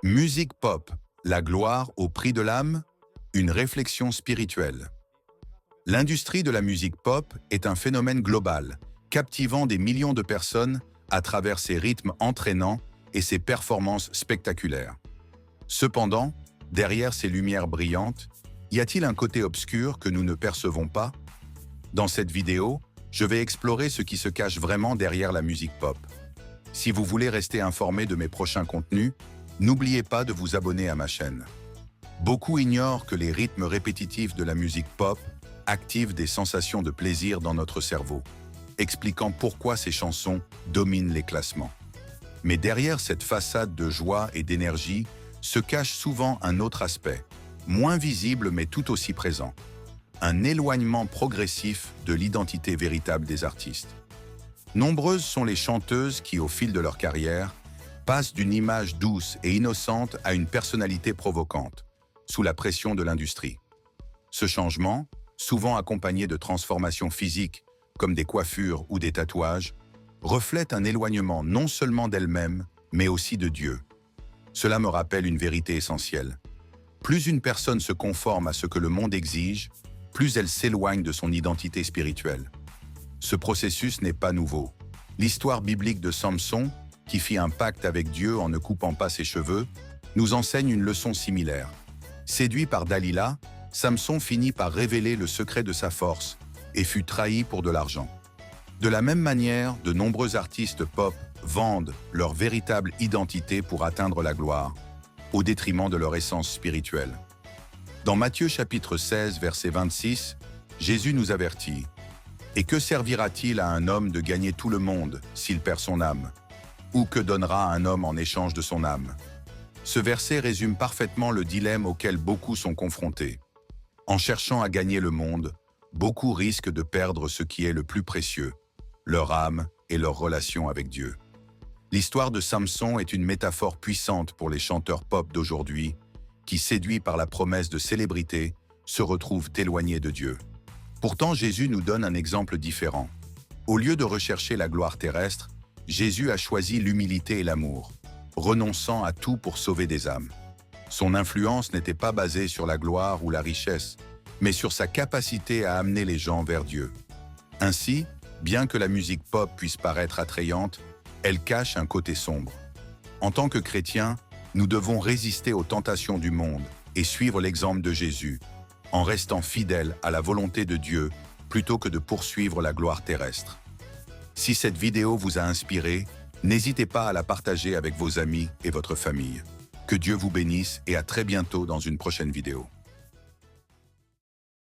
Musique pop, la gloire au prix de l'âme, une réflexion spirituelle. L'industrie de la musique pop est un phénomène global, captivant des millions de personnes à travers ses rythmes entraînants et ses performances spectaculaires. Cependant, derrière ces lumières brillantes, y a-t-il un côté obscur que nous ne percevons pas? Dans cette vidéo, je vais explorer ce qui se cache vraiment derrière la musique pop. Si vous voulez rester informé de mes prochains contenus, n'oubliez pas de vous abonner à ma chaîne. Beaucoup ignorent que les rythmes répétitifs de la musique pop activent des sensations de plaisir dans notre cerveau, expliquant pourquoi ces chansons dominent les classements. Mais derrière cette façade de joie et d'énergie se cache souvent un autre aspect, moins visible mais tout aussi présent. Un éloignement progressif de l'identité véritable des artistes. Nombreuses sont les chanteuses qui, au fil de leur carrière, passent d'une image douce et innocente à une personnalité provocante, sous la pression de l'industrie. Ce changement, souvent accompagné de transformations physiques, comme des coiffures ou des tatouages, reflète un éloignement non seulement d'elles-mêmes, mais aussi de Dieu. Cela me rappelle une vérité essentielle. Plus une personne se conforme à ce que le monde exige, plus elle s'éloigne de son identité spirituelle. Ce processus n'est pas nouveau. L'histoire biblique de Samson, qui fit un pacte avec Dieu en ne coupant pas ses cheveux, nous enseigne une leçon similaire. Séduit par Dalila, Samson finit par révéler le secret de sa force et fut trahi pour de l'argent. De la même manière, de nombreux artistes pop vendent leur véritable identité pour atteindre la gloire, au détriment de leur essence spirituelle. Dans Matthieu chapitre 16, verset 26, Jésus nous avertit « Et que servira-t-il à un homme de gagner tout le monde s'il perd son âme? Ou que donnera un homme en échange de son âme ?» Ce verset résume parfaitement le dilemme auquel beaucoup sont confrontés. En cherchant à gagner le monde, beaucoup risquent de perdre ce qui est le plus précieux, leur âme et leur relation avec Dieu. L'histoire de Samson est une métaphore puissante pour les chanteurs pop d'aujourd'hui qui, séduits par la promesse de célébrité, se retrouvent éloignés de Dieu. Pourtant, Jésus nous donne un exemple différent. Au lieu de rechercher la gloire terrestre, Jésus a choisi l'humilité et l'amour, renonçant à tout pour sauver des âmes. Son influence n'était pas basée sur la gloire ou la richesse, mais sur sa capacité à amener les gens vers Dieu. Ainsi, bien que la musique pop puisse paraître attrayante, elle cache un côté sombre. En tant que chrétiens, nous devons résister aux tentations du monde et suivre l'exemple de Jésus, en restant fidèles à la volonté de Dieu plutôt que de poursuivre la gloire terrestre. Si cette vidéo vous a inspiré, n'hésitez pas à la partager avec vos amis et votre famille. Que Dieu vous bénisse et à très bientôt dans une prochaine vidéo.